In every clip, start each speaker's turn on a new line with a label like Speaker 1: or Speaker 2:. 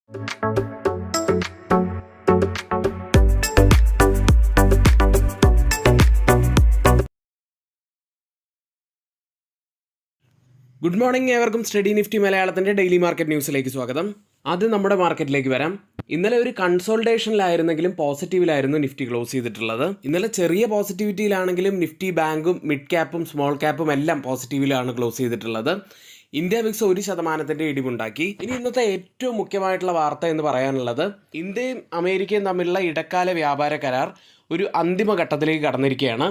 Speaker 1: Good morning, ഏവർക്കും study Nifty മലയാളത്തിൻ്റെ daily market ന്യൂസിലേക്ക് സ്വാഗതം. ആദ്യം നമ്മുടെ മാർക്കറ്റിലേക്ക് വരാം. ഇന്നലെ ഒരു കൺസോൾട്ടേഷനിലായിരുന്നെങ്കിലും പോസിറ്റീവിലായിരുന്നു നിഫ്റ്റി ക്ലോസ് ചെയ്തിട്ടുള്ളത്. ഇന്നലെ ചെറിയ പോസിറ്റിവിറ്റിയിലാണെങ്കിലും നിഫ്റ്റി ബാങ്കും മിഡ് ക്യാപ്പും സ്മോൾ ക്യാപ്പും എല്ലാം പോസിറ്റീവിലാണ് ക്ലോസ് ചെയ്തിട്ടുള്ളത്. India Vicks 1% ഇടിവുണ്ടാക്കി. ഇനി ഇന്നത്തെ ഏറ്റവും മുഖ്യമായിട്ടുള്ള വാർത്ത എന്ന് പറയാനുള്ളത്, ഇന്ത്യയും അമേരിക്കയും തമ്മിലുള്ള ഇടക്കാല വ്യാപാര കരാർ ഒരു അന്തിമ ഘട്ടത്തിലേക്ക് കടന്നിരിക്കുകയാണ്.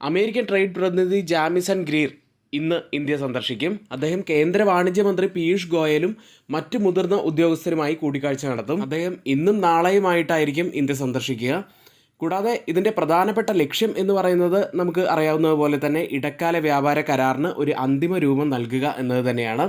Speaker 1: അമേരിക്കൻ ട്രേഡ് പ്രതിനിധി ജാമിസൺ ഗ്രീർ ഇന്ന് ഇന്ത്യ സന്ദർശിക്കും. അദ്ദേഹം കേന്ദ്ര വാണിജ്യ മന്ത്രി പീയൂഷ് ഗോയലും മറ്റു മുതിർന്ന ഉദ്യോഗസ്ഥരുമായി കൂടിക്കാഴ്ച നടത്തും. അദ്ദേഹം ഇന്നും നാളെയുമായിട്ടായിരിക്കും ഇന്ത്യ സന്ദർശിക്കുക. കൂടാതെ ഇതിൻ്റെ പ്രധാനപ്പെട്ട ലക്ഷ്യം എന്ന് പറയുന്നത് നമുക്ക് അറിയാവുന്നതുപോലെ തന്നെ ഇടക്കാല വ്യാപാര കരാറിന് ഒരു അന്തിമ രൂപം നൽകുക എന്നത് തന്നെയാണ്.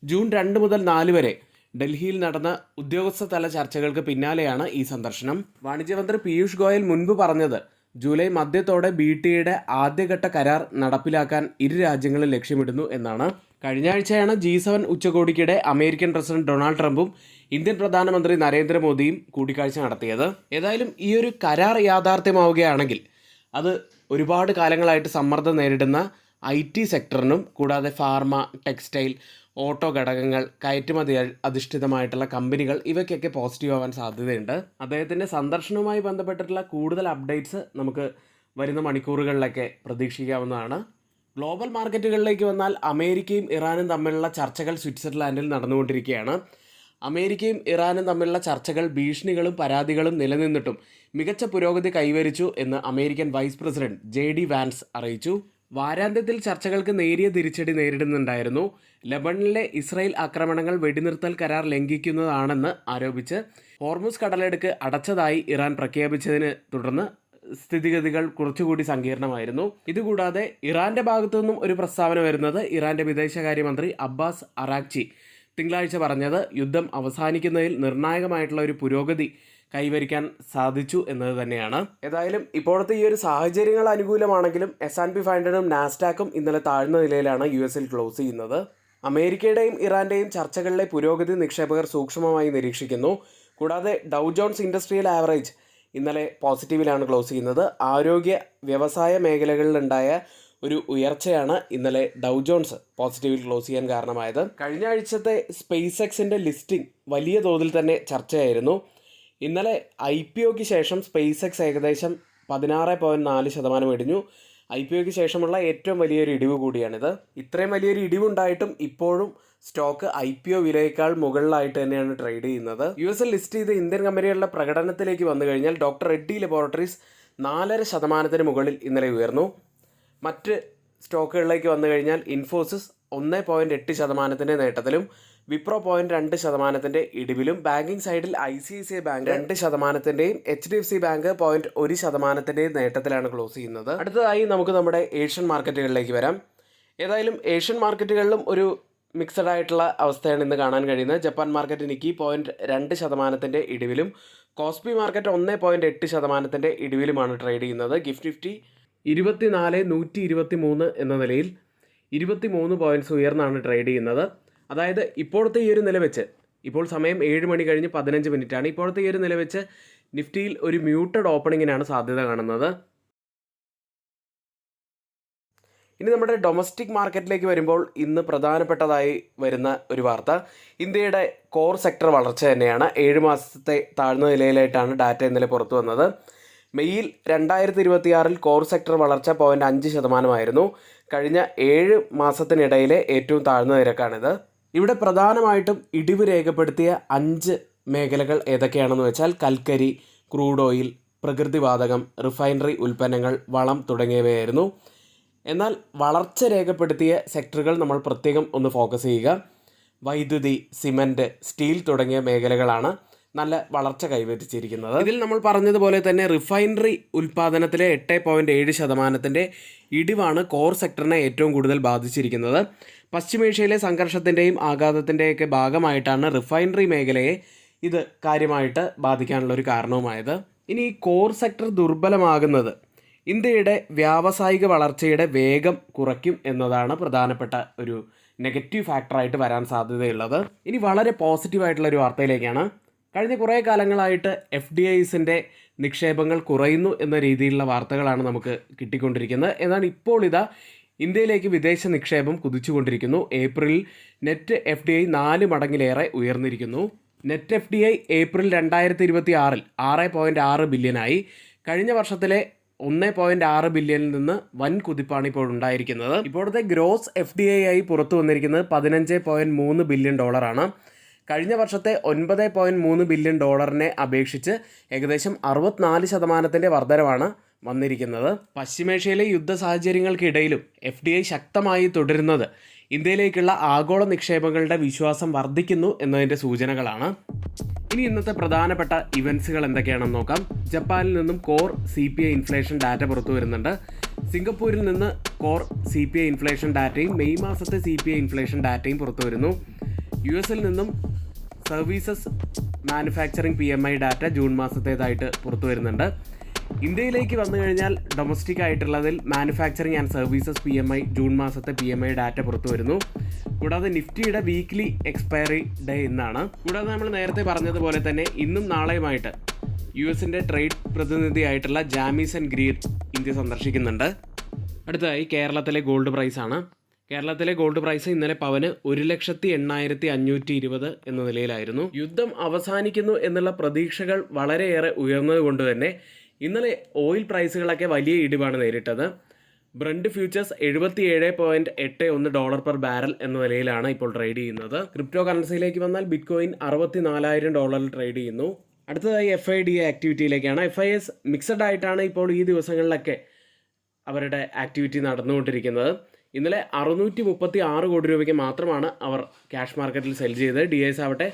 Speaker 1: ജൂൺ 2 മുതൽ 4 വരെ ഡൽഹിയിൽ നടന്ന ഉദ്യോഗസ്ഥ തല ചർച്ചകൾക്ക് പിന്നാലെയാണ് ഈ സന്ദർശനം. വാണിജ്യമന്ത്രി പീയൂഷ് ഗോയൽ മുൻപ് പറഞ്ഞത് ജൂലൈ മധ്യത്തോടെ BTA-യുടെ ആദ്യഘട്ട കരാർ നടപ്പിലാക്കാൻ ഇരു രാജ്യങ്ങളും ലക്ഷ്യമിടുന്നു എന്നാണ്. കഴിഞ്ഞ ആഴ്ചയാണ് G7 ഉച്ചകോടിക്കിടെ അമേരിക്കൻ പ്രസിഡന്റ് ഡൊണാൾഡ് ട്രംപും ഇന്ത്യൻ പ്രധാനമന്ത്രി നരേന്ദ്രമോദിയും കൂടിക്കാഴ്ച നടത്തിയത്. ഏതായാലും ഈ ഒരു കരാർ യാഥാർത്ഥ്യമാവുകയാണെങ്കിൽ അത് ഒരുപാട് കാലങ്ങളായിട്ട് സമ്മർദ്ദം നേരിടുന്ന IT സെക്ടറിനും കൂടാതെ ഫാർമ, ടെക്സ്റ്റൈൽ, ഓട്ടോ ഘടകങ്ങൾ, കയറ്റുമതി അധിഷ്ഠിതമായിട്ടുള്ള കമ്പനികൾ ഇവയ്ക്കൊക്കെ പോസിറ്റീവ് ആവാൻ സാധ്യതയുണ്ട്. അദ്ദേഹത്തിൻ്റെ സന്ദർശനവുമായി ബന്ധപ്പെട്ടിട്ടുള്ള കൂടുതൽ അപ്ഡേറ്റ്സ് നമുക്ക് വരുന്ന മണിക്കൂറുകളിലൊക്കെ പ്രതീക്ഷിക്കാവുന്നതാണ്. ഗ്ലോബൽ മാർക്കറ്റുകളിലേക്ക് വന്നാൽ അമേരിക്കയും ഇറാനും തമ്മിലുള്ള ചർച്ചകൾ സ്വിറ്റ്സർലാൻഡിൽ നടന്നുകൊണ്ടിരിക്കുകയാണ്. അമേരിക്കയും ഇറാനും തമ്മിലുള്ള ചർച്ചകൾ ഭീഷണികളും പരാതികളും നിലനിന്നിട്ടും മികച്ച പുരോഗതി കൈവരിച്ചു എന്ന് American vice president JD Vance അറിയിച്ചു. വാരാന്ത്യത്തിൽ ചർച്ചകൾക്ക് നേരിയ തിരിച്ചടി നേരിടുന്നുണ്ടായിരുന്നു. ലെബണനിലെ ഇസ്രായേൽ ആക്രമണങ്ങൾ വെടിനിർത്തൽ കരാർ ലംഘിക്കുന്നതാണെന്ന് ആരോപിച്ച് ഹോർമുസ് കടലെടുക്ക് അടച്ചതായി ഇറാൻ പ്രഖ്യാപിച്ചതിനെ തുടർന്ന് സ്ഥിതിഗതികൾ കുറച്ചുകൂടി സങ്കീർണമായിരുന്നു. ഇതുകൂടാതെ ഇറാന്റെ ഭാഗത്തു നിന്നും ഒരു പ്രസ്താവന വരുന്നത്, ഇറാന്റെ വിദേശകാര്യമന്ത്രി അബ്ബാസ് അറാക്ചി തിങ്കളാഴ്ച പറഞ്ഞത് യുദ്ധം അവസാനിക്കുന്നതിൽ നിർണായകമായിട്ടുള്ള ഒരു പുരോഗതി കൈവരിക്കാൻ സാധിച്ചു എന്നത് തന്നെയാണ്. ഏതായാലും ഇപ്പോഴത്തെ ഈ ഒരു സാഹചര്യങ്ങൾ അനുകൂലമാണെങ്കിലും S&P 500-ഉം നാസ്ഡാക്കും ഇന്നലെ താഴ്ന്ന നിലയിലാണ് US-ൽ ക്ലോസ് ചെയ്യുന്നത്. അമേരിക്കയുടെയും ഇറാന്റെയും ചർച്ചകളിലെ പുരോഗതി നിക്ഷേപകർ സൂക്ഷ്മമായി നിരീക്ഷിക്കുന്നു. കൂടാതെ ഡൗ ജോൺസ് ഇൻഡസ്ട്രിയൽ ആവറേജ് ഇന്നലെ പോസിറ്റീവിലാണ് ക്ലോസ് ചെയ്യുന്നത്. ആരോഗ്യ വ്യവസായ മേഖലകളിലുണ്ടായ ഒരു ഉയർച്ചയാണ് ഇന്നലെ ഡൗ ജോൺസ് പോസിറ്റീവിൽ ക്ലോസ് ചെയ്യാൻ കാരണമായത്. കഴിഞ്ഞ ആഴ്ചത്തെ SpaceXന്റെ ലിസ്റ്റിംഗ് വലിയ തോതിൽ തന്നെ ചർച്ചയായിരുന്നു. ഇന്നലെ IPOയ്ക്ക് ശേഷം SpaceX ഏകദേശം 16.4% ഇടിഞ്ഞു. IPOയ്ക്ക് ശേഷമുള്ള ഏറ്റവും വലിയൊരു ഇടിവ് കൂടിയാണിത്. ഇത്രയും വലിയൊരു ഇടിവുണ്ടായിട്ടും ഇപ്പോഴും സ്റ്റോക്ക് IPO വിലയേക്കാൾ മുകളിലായിട്ട് തന്നെയാണ് ട്രേഡ് ചെയ്യുന്നത്. US-ൽ ലിസ്റ്റ് ചെയ്ത ഇന്ത്യൻ കമ്പനികളുടെ പ്രകടനത്തിലേക്ക് വന്നു കഴിഞ്ഞാൽ ഡോക്ടർ റെഡ്ഡി ലബോറട്ടറീസ് 4.5% മുകളിൽ ഇന്നലെ ഉയർന്നു. മറ്റ് സ്റ്റോക്കുകളിലേക്ക് വന്നു കഴിഞ്ഞാൽ ഇൻഫോസിസ് 1.8% നേട്ടത്തിലും വിപ്രോ 0.2% ഇടിവിലും, ബാങ്കിങ് സൈഡിൽ ICICI ബാങ്ക് 2%, HDFC ബാങ്ക് 0.1% നേട്ടത്തിലാണ് ക്ലോസ് ചെയ്യുന്നത്. അടുത്തതായി നമുക്ക് നമ്മുടെ ഏഷ്യൻ മാർക്കറ്റുകളിലേക്ക് വരാം. ഏതായാലും ഏഷ്യൻ മാർക്കറ്റുകളിലും ഒരു മിക്സഡ് ആയിട്ടുള്ള അവസ്ഥയാണ് ഇന്ന് കാണാൻ കഴിയുന്നത്. ജപ്പാൻ മാർക്കറ്റ് നിക്കി 0.2% ഇടിവിലും, കോസ്പി മാർക്കറ്റ് 1.8% ഇടിവിലുമാണ് ട്രേഡ് ചെയ്യുന്നത്. ഗിഫ്റ്റ് നിഫ്റ്റി 24,123 എന്ന നിലയിൽ 23 പോയിൻറ്റ്സ് ഉയർന്നാണ് ട്രേഡ് ചെയ്യുന്നത്. അതായത് ഇപ്പോഴത്തെ ഈ ഒരു നില വെച്ച്, ഇപ്പോൾ സമയം 7 മണി കഴിഞ്ഞ് 15 മിനിറ്റാണ്. ഇപ്പോഴത്തെ ഈ ഒരു നില വെച്ച് നിഫ്റ്റിയിൽ ഒരു മ്യൂട്ടഡ് ഓപ്പണിങ്ങിനാണ് സാധ്യത കാണുന്നത്. ഇനി നമ്മുടെ ഡൊമസ്റ്റിക് മാർക്കറ്റിലേക്ക് വരുമ്പോൾ ഇന്ന് പ്രധാനപ്പെട്ടതായി വരുന്ന ഒരു വാർത്ത ഇന്ത്യയുടെ കോർ സെക്ടർ വളർച്ച തന്നെയാണ്. 7 മാസത്തെ താഴ്ന്ന നിലയിലായിട്ടാണ് ഡാറ്റ ഇന്നലെ പുറത്തു വന്നത്. മെയ്യിൽ 2026-ൽ കോർ സെക്ടർ വളർച്ച 0.5% കഴിഞ്ഞ 7 മാസത്തിനിടയിലെ ഏറ്റവും താഴ്ന്ന നിരക്കാണിത്. ഇവിടെ പ്രധാനമായിട്ടും ഇടിവ് രേഖപ്പെടുത്തിയ 5 മേഖലകൾ ഏതൊക്കെയാണെന്ന് വെച്ചാൽ കൽക്കരി, ക്രൂഡ് ഓയിൽ, പ്രകൃതിവാതകം, റിഫൈനറി ഉൽപ്പന്നങ്ങൾ, വളം തുടങ്ങിയവയായിരുന്നു. എന്നാൽ വളർച്ച രേഖപ്പെടുത്തിയ സെക്ടറുകൾ നമ്മൾ പ്രത്യേകം ഒന്ന് ഫോക്കസ് ചെയ്യുക. വൈദ്യുതി, സിമൻറ്റ്, സ്റ്റീൽ തുടങ്ങിയ മേഖലകളാണ് നല്ല വളർച്ച കൈവരിച്ചിരിക്കുന്നത്. ഇതിൽ നമ്മൾ പറഞ്ഞതുപോലെ തന്നെ റിഫൈനറി ഉൽപ്പാദനത്തിലെ 8.7% ഇടിവാണ് കോർ സെക്ടറിനെ ഏറ്റവും കൂടുതൽ ബാധിച്ചിരിക്കുന്നത്. പശ്ചിമേഷ്യയിലെ സംഘർഷത്തിൻ്റെയും ആഘാതത്തിൻ്റെയൊക്കെ ഭാഗമായിട്ടാണ് റിഫൈനറി മേഖലയെ ഇത് കാര്യമായിട്ട് ബാധിക്കാനുള്ള ഒരു കാരണവുമായത്. ഇനി ഈ കോർ സെക്ടർ ദുർബലമാകുന്നത് ഇന്ത്യയുടെ വ്യാവസായിക വളർച്ചയുടെ വേഗം കുറയ്ക്കും എന്നതാണ് പ്രധാനപ്പെട്ട ഒരു നെഗറ്റീവ് ഫാക്ടറായിട്ട് വരാൻ സാധ്യതയുള്ളത്. ഇനി വളരെ പോസിറ്റീവായിട്ടുള്ളൊരു വാർത്തയിലേക്കാണ്. കഴിഞ്ഞ കുറേ കാലങ്ങളായിട്ട് FDIസിൻ്റെ നിക്ഷേപങ്ങൾ കുറയുന്നു എന്ന രീതിയിലുള്ള വാർത്തകളാണ് നമുക്ക് കിട്ടിക്കൊണ്ടിരിക്കുന്നത്. എന്നാൽ ഇപ്പോൾ ഇതാ ഇന്ത്യയിലേക്ക് വിദേശ നിക്ഷേപം കുതിച്ചുകൊണ്ടിരിക്കുന്നു. ഏപ്രിലിൽ നെറ്റ് FDI 4 മടങ്ങിലേറെ ഉയർന്നിരിക്കുന്നു. നെറ്റ് FDI ഏപ്രിൽ 2026 6.6 ബില്യനായി. കഴിഞ്ഞ വർഷത്തിലെ 1.6 ബില്യണിൽ നിന്ന് വൻ കുതിപ്പാണ് ഇപ്പോൾ ഉണ്ടായിരിക്കുന്നത്. ഇപ്പോഴത്തെ ഗ്രോസ് FDI ആയി പുറത്തു വന്നിരിക്കുന്നത് $15.3 ബില്യൺ. കഴിഞ്ഞ വർഷത്തെ $9.3 ബില്യൺ അപേക്ഷിച്ച് ഏകദേശം 64% വർധനവാണ് വന്നിരിക്കുന്നത്. പശ്ചിമേഷ്യയിലെ യുദ്ധ സാഹചര്യങ്ങൾക്കിടയിലും FDI ശക്തമായി തുടരുന്നത് ഇന്ത്യയിലേക്കുള്ള ആഗോള നിക്ഷേപങ്ങളുടെ വിശ്വാസം വർദ്ധിക്കുന്നു എന്നതിൻ്റെ സൂചനകളാണ്. ഇനി ഇന്നത്തെ പ്രധാനപ്പെട്ട ഇവൻറ്റ്സുകൾ എന്തൊക്കെയാണെന്ന് നോക്കാം. ജപ്പാനിൽ നിന്നും കോർ CPI ഇൻഫ്ലേഷൻ ഡാറ്റ പുറത്തു വരുന്നുണ്ട്. സിംഗപ്പൂരിൽ നിന്ന് കോർ CPI ഇൻഫ്ലേഷൻ ഡാറ്റയും മെയ് മാസത്തെ CPI ഇൻഫ്ലേഷൻ ഡാറ്റയും പുറത്തു വരുന്നു. US നിന്നും services manufacturing PMI data June മാസത്തേതായിട്ട് പുറത്തു വരുന്നുണ്ട്. ഇന്ത്യയിലേക്ക് വന്നു കഴിഞ്ഞാൽ ഡൊമസ്റ്റിക് ആയിട്ടുള്ളതിൽ manufacturing and services PMI June മാസത്തെ PMI ഡാറ്റ പുറത്തു വരുന്നു. കൂടാതെ നിഫ്റ്റിയുടെ വീക്ക്ലി എക്സ്പയറി ഡേ ഇന്നാണ്. കൂടാതെ നമ്മൾ നേരത്തെ പറഞ്ഞതുപോലെ തന്നെ ഇന്നും നാളെയുമായിട്ട് US ട്രേഡ് പ്രതിനിധിയായിട്ടുള്ള ജാമീസൺ ഗ്രീർ ഇന്ത്യ സന്ദർശിക്കുന്നുണ്ട്. അടുത്തതായി കേരളത്തിലെ ഗോൾഡ് പ്രൈസാണ്. കേരളത്തിലെ ഗോൾഡ് പ്രൈസ് ഇന്നലെ പവന് 1,80,520 എന്ന നിലയിലായിരുന്നു. യുദ്ധം അവസാനിക്കുന്നു എന്നുള്ള പ്രതീക്ഷകൾ വളരെയേറെ ഉയർന്നതുകൊണ്ട് തന്നെ ഇന്നലെ ഓയിൽ പ്രൈസുകളൊക്കെ വലിയ ഇടിവാണ് നേരിട്ടത്. ബ്രണ്ട് ഫ്യൂച്ചേഴ്സ് $77.81 പെർ ബാരൽ എന്ന നിലയിലാണ് ഇപ്പോൾ ട്രേഡ് ചെയ്യുന്നത്. ക്രിപ്റ്റോ കറൻസിയിലേക്ക് വന്നാൽ ബിറ്റ്കോയിൻ $64,000 ട്രേഡ് ചെയ്യുന്നു. അടുത്തതായി FIDA ആക്ടിവിറ്റിയിലേക്കാണ്. FIS മിക്സഡ് ആയിട്ടാണ് ഇപ്പോൾ ഈ ദിവസങ്ങളിലൊക്കെ അവരുടെ ആക്ടിവിറ്റി നടന്നുകൊണ്ടിരിക്കുന്നത്. ഇന്നലെ 636 കോടി രൂപയ്ക്ക് മാത്രമാണ് അവർ ക്യാഷ് മാർക്കറ്റിൽ സെൽ ചെയ്തത്. DIs ആവട്ടെ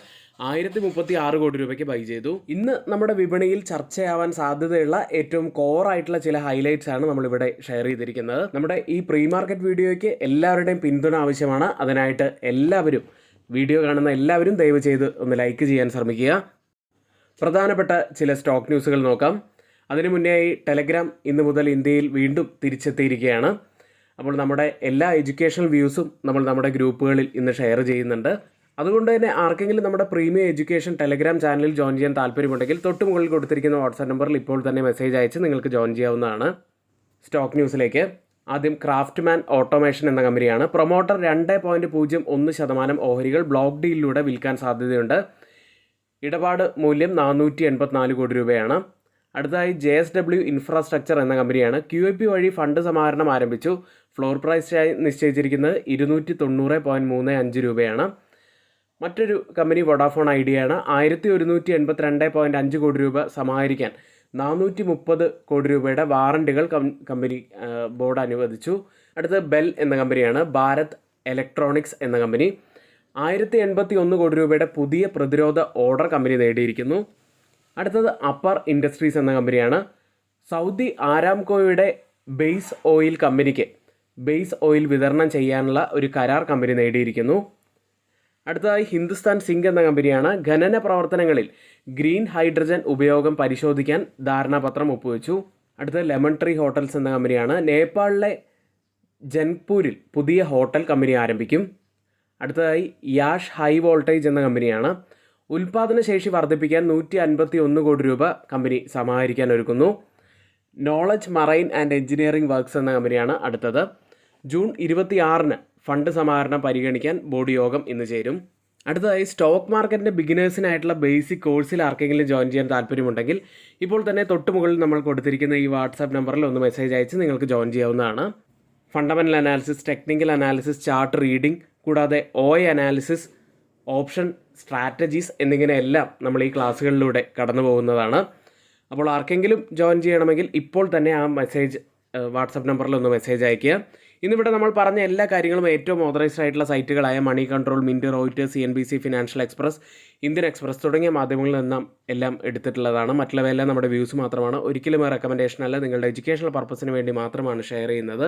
Speaker 1: 1036 കോടി രൂപയ്ക്ക് ബൈ ചെയ്തു. ഇന്ന് നമ്മുടെ വിപണിയിൽ ചർച്ചയാവാൻ സാധ്യതയുള്ള ഏറ്റവും കോറായിട്ടുള്ള ചില ഹൈലൈറ്റ്സ് ആണ് നമ്മളിവിടെ ഷെയർ ചെയ്തിരിക്കുന്നത്. നമ്മുടെ ഈ പ്രീ മാർക്കറ്റ് വീഡിയോയ്ക്ക് എല്ലാവരുടെയും പിന്തുണ ആവശ്യമാണ്. അതിനായിട്ട് എല്ലാവരും വീഡിയോ കാണുന്ന എല്ലാവരും ദയവ് ചെയ്ത് ഒന്ന് ലൈക്ക് ചെയ്യാൻ ശ്രമിക്കുക. പ്രധാനപ്പെട്ട ചില സ്റ്റോക്ക് ന്യൂസുകൾ നോക്കാം. അതിനു മുന്നേയായി ടെലഗ്രാം ഇന്ന് മുതൽ ഇന്ത്യയിൽ വീണ്ടും തിരിച്ചെത്തിയിരിക്കുകയാണ്. അപ്പോൾ നമ്മുടെ എല്ലാ എഡ്യൂക്കേഷണൽ വ്യൂസും നമ്മൾ നമ്മുടെ ഗ്രൂപ്പുകളിൽ ഇന്ന് ഷെയർ ചെയ്യുന്നുണ്ട്. അതുകൊണ്ട് തന്നെ ആർക്കെങ്കിലും നമ്മുടെ പ്രീമിയം എഡ്യൂക്കേഷൻ ടെലഗ്രാം ചാനലിൽ ജോയിൻ ചെയ്യാൻ താല്പര്യമുണ്ടെങ്കിൽ തൊട്ട് മുകളിൽ കൊടുത്തിരിക്കുന്ന വാട്സാപ്പ് നമ്പറിൽ ഇപ്പോൾ തന്നെ മെസ്സേജ് അയച്ച് നിങ്ങൾക്ക് ജോയിൻ ചെയ്യാവുന്നതാണ്. സ്റ്റോക്ക് ന്യൂസിലേക്ക് ആദ്യം ക്രാഫ്റ്റ്മാൻ ഓട്ടോമേഷൻ എന്ന കമ്പനിയാണ്. പ്രൊമോട്ടർ 2.01% ഓഹരികൾ ബ്ലോക്ക് ഡീലിലൂടെ വിൽക്കാൻ സാധ്യതയുണ്ട്. ഇടപാട് മൂല്യം 484 കോടി രൂപയാണ്. അടുത്തതായി JSW ഇൻഫ്രാസ്ട്രക്ചർ എന്ന കമ്പനിയാണ്. QIP വഴി ഫണ്ട് സമാഹരണം ആരംഭിച്ചു. ഫ്ലോർ പ്രൈസായി നിശ്ചയിച്ചിരിക്കുന്നത് 290.35 രൂപയാണ്. മറ്റൊരു കമ്പനി വോഡാഫോൺ ഐഡിയയാണ്. 1182.5 കോടി രൂപ സമാഹരിക്കാൻ 430 കോടി രൂപയുടെ വാറണ്ടുകൾ കമ്പനി ബോർഡ് അനുവദിച്ചു. അടുത്തത് ബെൽ എന്ന കമ്പനിയാണ്. ഭാരത് ഇലക്ട്രോണിക്സ് എന്ന കമ്പനി 1081 കോടി രൂപയുടെ പുതിയ പ്രതിരോധ ഓർഡർ കമ്പനി നേടിയിരിക്കുന്നു. അടുത്തത് അപ്പർ ഇൻഡസ്ട്രീസ് എന്ന കമ്പനിയാണ്. സൗദി ആരാംകോയുടെ ബേസ് ഓയിൽ കമ്പനിക്ക് ബേസ് ഓയിൽ വിതരണം ചെയ്യാനുള്ള ഒരു കരാർ കമ്പനി നേടിയിരിക്കുന്നു. അടുത്തതായി ഹിന്ദുസ്ഥാൻ സിങ്ക് എന്ന കമ്പനിയാണ്. ഖനന പ്രവർത്തനങ്ങളിൽ ഗ്രീൻ ഹൈഡ്രജൻ ഉപയോഗം പരിശോധിക്കാൻ ധാരണാപത്രം ഒപ്പുവെച്ചു. അടുത്തത് ലെമൺ ട്രീ ഹോട്ടൽസ് എന്ന കമ്പനിയാണ്. നേപ്പാളിലെ ജൻപൂരിൽ പുതിയ ഹോട്ടൽ കമ്പനി ആരംഭിക്കും. അടുത്തതായി യാഷ് ഹൈ വോൾട്ടേജ് എന്ന കമ്പനിയാണ്. ഉൽപാദനശേഷി വർദ്ധിപ്പിക്കാൻ 151 കോടി രൂപ കമ്പനി സമാഹരിക്കാൻ ഒരുക്കുന്നു. Knowledge marine and engineering works എന്ന കമ്പനിയാണ് അടുത്തത്. ജൂൺ 26 ഫണ്ട് സമാഹരണം പരിഗണിക്കാൻ ബോർഡ് യോഗം ഇന്ന് ചേരും. അടുത്തതായി സ്റ്റോക്ക് മാർക്കറ്റിൻ്റെ ബിഗിനേഴ്സിനായിട്ടുള്ള ബേസിക് കോഴ്സിൽ ആർക്കെങ്കിലും ജോയിൻ ചെയ്യാൻ താല്പര്യമുണ്ടെങ്കിൽ ഇപ്പോൾ തന്നെ തൊട്ട് മുകളിൽ നമ്മൾ കൊടുത്തിരിക്കുന്ന ഈ വാട്സാപ്പ് നമ്പറിൽ ഒന്ന് മെസ്സേജ് അയച്ച് നിങ്ങൾക്ക് ജോയിൻ ചെയ്യാവുന്നതാണ്. Fundamental analysis, technical analysis, chart reading, കൂടാതെ OI അനാലിസിസ്, ഓപ്ഷൻ സ്ട്രാറ്റജീസ് എന്നിങ്ങനെയെല്ലാം നമ്മൾ ഈ ക്ലാസ്സുകളിലൂടെ കടന്നു പോകുന്നതാണ്. അപ്പോൾ ആർക്കെങ്കിലും ജോയിൻ ചെയ്യണമെങ്കിൽ ഇപ്പോൾ തന്നെ ആ മെസ്സേജ് വാട്സപ്പ് നമ്പറിൽ ഒന്ന് മെസ്സേജ് അയയ്ക്കുക. ഇന്നിവിടെ നമ്മൾ പറഞ്ഞ എല്ലാ കാര്യങ്ങളും ഏറ്റവും ഓതറൈസ്ഡ് ആയിട്ടുള്ള സൈറ്റുകളായ Moneycontrol, Mint, Reuters, CNBC, Financial Express, Indian Express തുടങ്ങിയ മാധ്യമങ്ങളിൽ നിന്നും എല്ലാം എടുത്തിട്ടുള്ളതാണ്. മറ്റുള്ളവയെല്ലാം നമ്മുടെ വ്യൂസ് മാത്രമാണ്. ഒരിക്കലും റെക്കമെൻഡേഷൻ അല്ല, നിങ്ങളുടെ എഡ്യൂക്കേഷണൽ പർപ്പസിന് വേണ്ടി മാത്രമാണ് ഷെയർ ചെയ്യുന്നത്.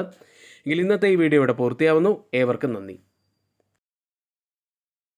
Speaker 1: എങ്കിൽ ഇന്നത്തെ ഈ വീഡിയോ ഇവിടെ പൂർത്തിയാവുന്നു. ഏവർക്കും നന്ദി.